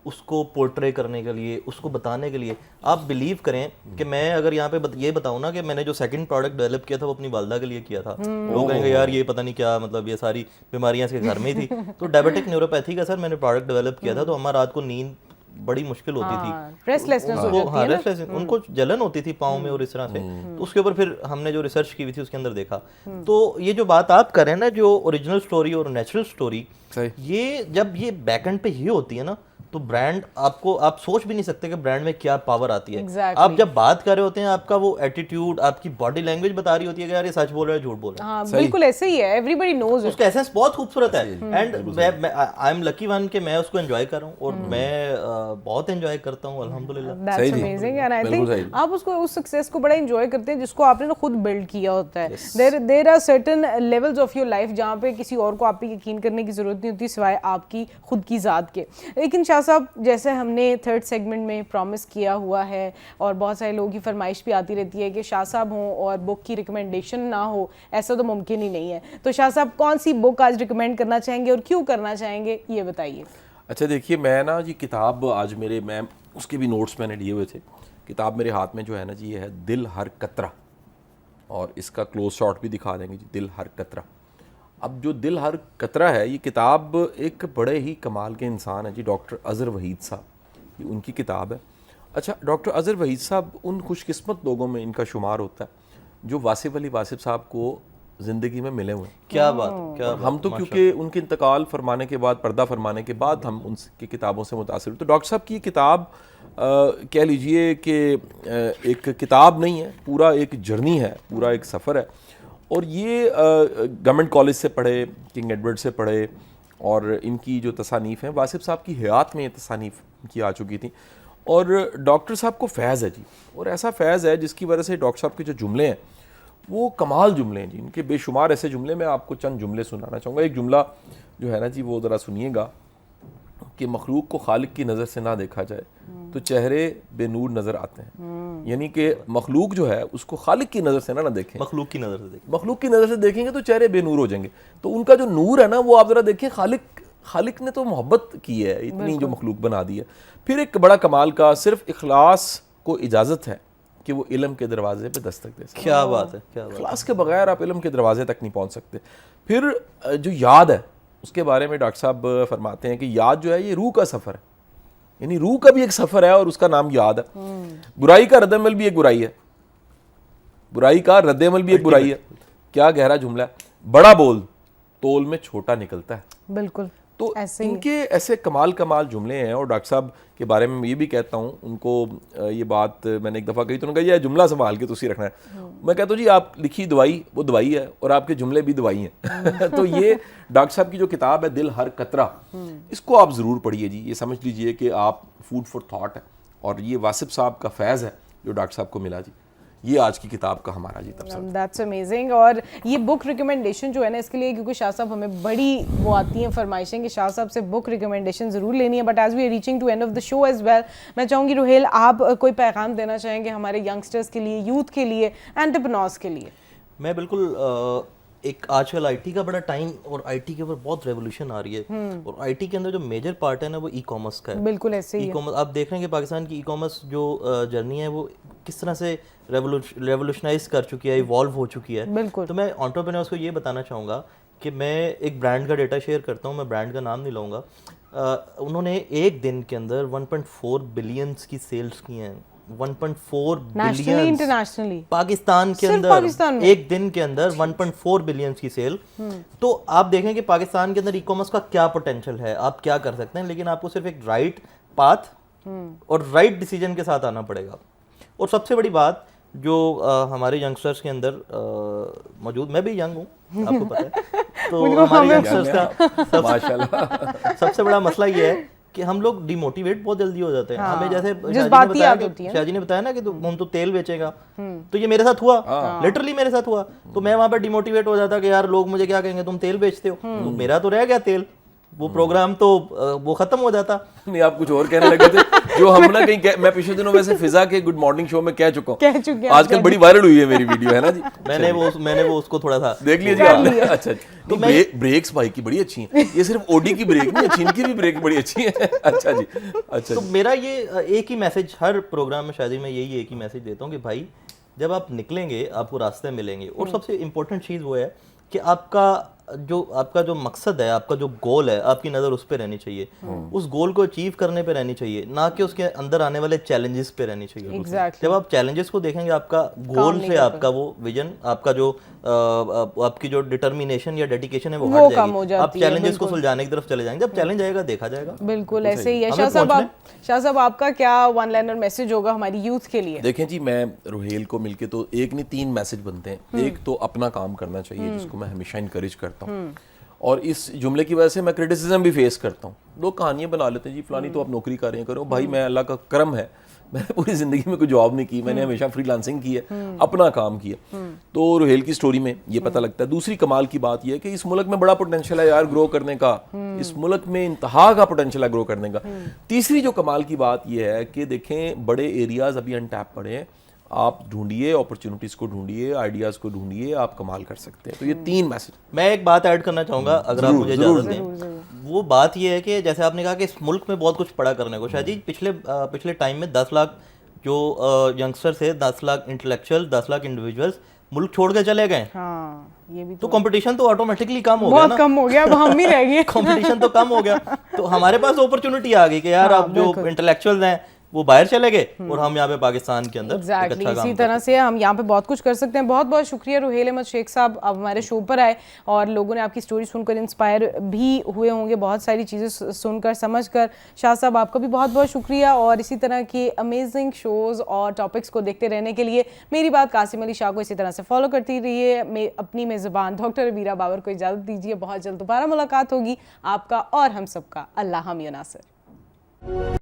उसको पोर्ट्रे करने के लिए, उसको बताने के लिए। आप बिलीव करें कि मैं अगर यहाँ पे ये बताऊँ ना कि मैंने जो सेकंड प्रोडक्ट डेवलप किया था वो अपनी वालदा के लिए किया था, लोग कहेंगे यार ये पता नहीं क्या, मतलब ये सारी बीमारियाँ इसके घर में ही थी। तो डायबिटिक न्यूरोपैथी का सर मैंने प्रोडक्ट डेवलप किया था, तो हमारा रात को नींद बड़ी मुश्किल होती थी, रेस्टलेसनेस हो जाती है ना, रेस्टलेस, उनको जलन होती थी पाँव में और इस तरह से। तो उसके ऊपर फिर हमने जो रिसर्च की हुई थी उसके अंदर देखा। तो ये जो बात आप कर रहे हैं ना, जो ओरिजिनल स्टोरी और नेचुरल स्टोरी, ये जब ये बैकएंड पे ये होती है ना, तो ब्रांड आपको, आप सोच भी नहीं सकते कि ब्रांड में क्या पावर आती है। Exactly. आप जब बात कर रहे होते हैं, आपका वो एटीट्यूड, आपकी बॉडी लैंग्वेज बता रही होती है कि यार ये सच बोल रहा है, झूठ बोल रहा है। हाँ बिल्कुल ऐसे ही है, एवरीबॉडी नोज उसका एसेंस बहुत खूबसूरत है and I am lucky one कि मैं उसको एंजॉय कर रहा हूँ और मैं बहुत एंजॉय करता हूँ अल्हम्दुलिल्लाह। That's amazing and I think आप उसको उस सक्सेस को बड़ा एंजॉय करते हैं जिसको आपने ना खुद बिल्ड किया होता है। There are certain levels of your life जहाँ पे किसी और को आप पे यकीन करने की जरूरत नहीं होती सिवाय आपकी खुद की ज़ात के। लेकिन शाह साहब, जैसे हमने थर्ड सेगमेंट में प्रॉमिस किया हुआ है और बहुत सारे लोगों की फरमाइश भी आती रहती है कि शाह साहब हों और बुक की रिकमेंडेशन ना हो, ऐसा तो मुमकिन ही नहीं है। तो शाह साहब कौन सी बुक आज रिकमेंड करना चाहेंगे और क्यों करना चाहेंगे, ये बताइए। अच्छा देखिए, मैं ना जी किताब आज मेरे, मैं उसके भी नोट्स मैंने लिए हुए थे। किताब मेरे हाथ में जो है ना जी, ये है दिल हर कतरा, और इसका क्लोज शॉट भी दिखा देंगे जी, दिल हर कतरा। अब जो दिल हर कतरा है, ये किताब एक बड़े ही कमाल के इंसान है जी, डॉक्टर अज़हर वहीद साहब, ये उनकी किताब है। अच्छा, डॉक्टर अज़हर वहीद साहब उन खुशकिस्मत लोगों में इनका शुमार होता है जो वासिफ़ अली वासिफ़ साहब को ज़िंदगी में मिले हुए हैं। क्या बात, क्या हम तो क्योंकि उनके इंतकाल फरमाने के बाद, पर्दा फरमाने के बाद हम उनकी किताबों से मुतासिर हुए। तो डॉक्टर साहब की किताब कह लीजिए कि एक किताब नहीं है, पूरा एक जर्नी है, पूरा एक सफ़र है। और ये गवर्नमेंट कॉलेज से पढ़े, किंग एडवर्ड से पढ़े, और इनकी जो तसानीफ़ हैं, वासिफ़ साहब की हयात में ये तसानीफ़ की आ चुकी थी। और डॉक्टर साहब को फैज़ है जी, और ऐसा फैज़ है जिसकी वजह से डॉक्टर साहब के जो जुमले हैं वो कमाल जुमले हैं जी। इनके बेशुमार ऐसे जुमले, मैं आपको चंद जुमले सुनाना चाहूँगा। एक जुमला जो है ना जी, वो ज़रा सुनिएगा कि मखलूक को खालिक की नज़र से ना देखा जाए तो चेहरे बेनूर नज़र आते हैं। यानी कि मखलूक जो है उसको खालिक की नज़र से ना देखें, मखलूक की नज़र से देखें, मखलूक की नज़र से देखेंगे तो चेहरे बेनूर हो जाएंगे। तो उनका जो नूर है ना, वो आप ज़रा देखें, खालिक ने तो मोहब्बत की है, इतनी जो मखलूक बना दी है। फिर एक बड़ा कमाल का, सिर्फ इखलास को इजाज़त है कि वो इल्म के दरवाजे पे दस्तक दे सकते। क्या बात है, क्या बात। इखलास के बगैर आप इल्म के दरवाजे तक नहीं पहुंच सकते। फिर जो याद है, उसके बारे में डॉक्टर साहब फरमाते हैं कि याद जो है ये रूह का सफ़र है, यानी रूह का भी एक सफ़र है और उसका नाम याद है। बुराई का रद्दअमल भी एक बुराई है, बुराई का रद्दअमल भी एक बुराई है। क्या गहरा जुमला है। बड़ा बोल तोल में छोटा निकलता है। बिल्कुल। तो इनके ऐसे कमाल जुमले हैं। और डॉक्टर साहब के बारे में ये भी कहता हूँ, उनको ये बात मैंने एक दफ़ा कही तो उन्होंने कहा, यह जुमला संभाल के तुसी रखना है। मैं कहता हूँ जी, आप लिखी दवाई वो दवाई है और आपके जुमले भी दवाई हैं। तो ये डॉक्टर साहब की जो किताब है दिल हर कतरा, इसको आप ज़रूर पढ़िए जी। ये समझ लीजिए कि आप फूड फॉर थॉट है, और ये वासिफ़ साहब का फैज़ है जो डॉक्टर साहब को मिला जी। ये आज की किताब का हमारा जी तबसरा। That's amazing. और ये बुक रिकमेंडेशन जो है ना, इसके लिए क्योंकि शाह साहब हमें बड़ी वो आती हैं फरमाइशें कि शाह साहब से बुक रिकमेंडेशन ज़रूर लेनी है, but as we are reaching to end of the show as well, मैं चाहूँगी रुहेल आप कोई पैगाम देना चाहेंगे हमारे यंगस्टर्स के लिए, यूथ के लिए, एंटरप्रेन्योर्स के लिए? मैं बिल्कुल एक आजकल आईटी का बड़ा टाइम और आईटी के ऊपर बहुत रेवोल्यूशन आ रही है, और आईटी के अंदर जो मेजर पार्ट है ना वो ई कॉमर्स का है। बिल्कुल ऐसे ही ई-कॉमर्स आप देख रहे हैं कि पाकिस्तान की ई कॉमर्स जो जर्नी है वो किस तरह से रेवोल्यूशनाइज कर चुकी है, इवॉल्व हो चुकी है। बिल्कुल। तो मैं एंटरप्रेन्योर्स को ये बताना चाहूँगा कि मैं एक ब्रांड का डेटा शेयर करता हूँ, मैं ब्रांड का नाम नहीं लूँगा। उन्होंने एक दिन के अंदर 1.4 बिलियंस की सेल्स की हैं। 1.4 बिलियन इंटरनेशनली पाकिस्तान के सिर्फ अंदर पाकिस्तान में? एक दिन के अंदर 1.4 बिलियन की सेल। तो आप देखें कि पाकिस्तान के अंदर ई कॉमर्स का क्या पोटेंशियल है, आप क्या कर सकते हैं, लेकिन आपको सिर्फ एक राइट पाथ और राइट डिसीजन के साथ आना पड़ेगा। और सबसे बड़ी बात जो हमारे यंगस्टर्स के अंदर मौजूद, मैं भी यंग हूँ आपको पता है, तो हमारे यंगस्टर्स का माशाल्लाह सबसे बड़ा मसला ये है कि हम लोग डिमोटिवेट बहुत जल्दी हो जाते हैं। हाँ, हमें जैसे शाहजी ने बताया ना कि तुम तो तेल बेचेगा, तो ये मेरे साथ हुआ, लिटरली मेरे साथ हुआ। तो मैं वहां पर डिमोटिवेट हो जाता कि यार लोग मुझे क्या कहेंगे, तुम तेल बेचते हो। तो मेरा तो रह गया तेल, वो प्रोग्राम तो वो खत्म हो जाता। नहीं, आप कुछ और कहने लगे थे जो हम ना कहीं मैं पिछले दिनों वैसे फिजा के गुड मॉर्निंग शो में कह चुका हूँ। आजकल बड़ी वायरल हुई है मेरी वीडियो, है ना जी। मैंने वो उसको थोड़ा सा देख लीजिए। अच्छा, तो ब्रेक्स भाई की बड़ी अच्छी हैं। ये सिर्फ ओडी की ब्रेक नहीं अच्छी, इनकी भी ब्रेक बड़ी अच्छी है। अच्छा जी, अच्छा। तो मेरा ये एक ही मैसेज हर प्रोग्राम में शादी में यही एक ही मैसेज देता हूँ कि भाई जब आप निकलेंगे आपको रास्ते मिलेंगे, और सबसे इम्पोर्टेंट चीज़ वो है कि आपका जो आपका जो मकसद है, आपका जो गोल है, आपकी नज़र उस पे रहनी चाहिए, उस गोल को अचीव करने पे रहनी चाहिए, ना कि उसके अंदर आने वाले चैलेंजेस पे रहनी चाहिए। Exactly. जब आप चैलेंजेस को देखेंगे, आपका गोल से आपका वो विजन, आपका जो आपकी जो डिटर्मिनेशन या डेडिकेशन है वो हट कम हो जाएगी। जाती आप है, चैलेंजेस को सुलझाने की तरफ चले जाएंगे। जब चैलेंज आएगा देखा जाएगा। बिल्कुल ऐसे ही है। हमें शाह साहब आपका क्या वन लाइनर मैसेज होगा हमारी यूथ के लिए? देखें जी, मैं रुहेल को मिलके तो एक नहीं 3 मैसेज बनते हैं। एक तो अपना काम करना चाहिए, जिसको मैं हमेशा इनकरेज करता हूँ, और इस जुमले की वजह से मैं क्रिटिसिज्म भी फेस करता हूँ। लोग कहानियां बना लेते हैं जी, फलानी तो आप नौकरी कर रहे हैं, करो भाई। मैं अल्लाह का करम है, मैंने पूरी ज़िंदगी में कोई जॉब नहीं की, मैंने हमेशा फ्रीलांसिंग की है, अपना काम किया। तो रुहेल की स्टोरी में ये पता लगता है। दूसरी कमाल की बात यह है कि इस मुल्क में बड़ा पोटेंशियल है यार ग्रो करने का, इस मुल्क में इंतहा का पोटेंशियल है ग्रो करने का। तीसरी जो कमाल की बात यह है कि देखें, बड़े एरियाज अभी अनटैप पड़े हैं, आप ढूंढिए, अपॉर्चुनिटीज़ को ढूंढिए, आइडियाज़ को ढूंढिए, आप कमाल कर सकते हैं। तो ये 3 मैसेज। मैं एक बात ऐड करना चाहूँगा, अगर आप मुझे इजाज़त दें। वो बात ये है कि जैसे आपने कहा कि इस मुल्क में बहुत कुछ पड़ा करने को, शायद जी पिछले टाइम में 10 लाख जो यंगस्टर्स थे, 10 लाख इंटेलेक्चुअल, 10 लाख इंडिविजुअल्स मुल्क छोड़ के चले गए। हाँ, ये भी तो कंपटीशन तो ऑटोमेटिकली कम हो गया ना। बहुत कम हो गया, अब हम ही रह गए। कंपटीशन तो कम हो गया, तो हमारे पास अपॉर्चुनिटी आ गई कि यार आप जो इंटेलेक्चुअल्स हैं वो बाहर चले गए और हम यहाँ पे पाकिस्तान के अंदर Exactly. इसी तरह से हम यहाँ पे बहुत कुछ कर सकते हैं। बहुत बहुत शुक्रिया रुहेल अहमद शेख साहब, आप हमारे शो पर आए और लोगों ने आपकी स्टोरी सुनकर इंस्पायर भी हुए होंगे, बहुत सारी चीज़ें सुनकर समझकर। शाह साहब आपका भी बहुत बहुत शुक्रिया, और इसी तरह के अमेजिंग शोज़ और टॉपिक्स को देखते रहने के लिए मेरी बात कासिम अली शाह को इसी तरह से फॉलो करती रहिए। मैं अपनी मेज़बान डॉक्टर अबीरा बाबर को इजाज़त दीजिए। बहुत जल्द दोबारा मुलाकात होगी। आपका और हम सबका अल्लाह हामी नासिर।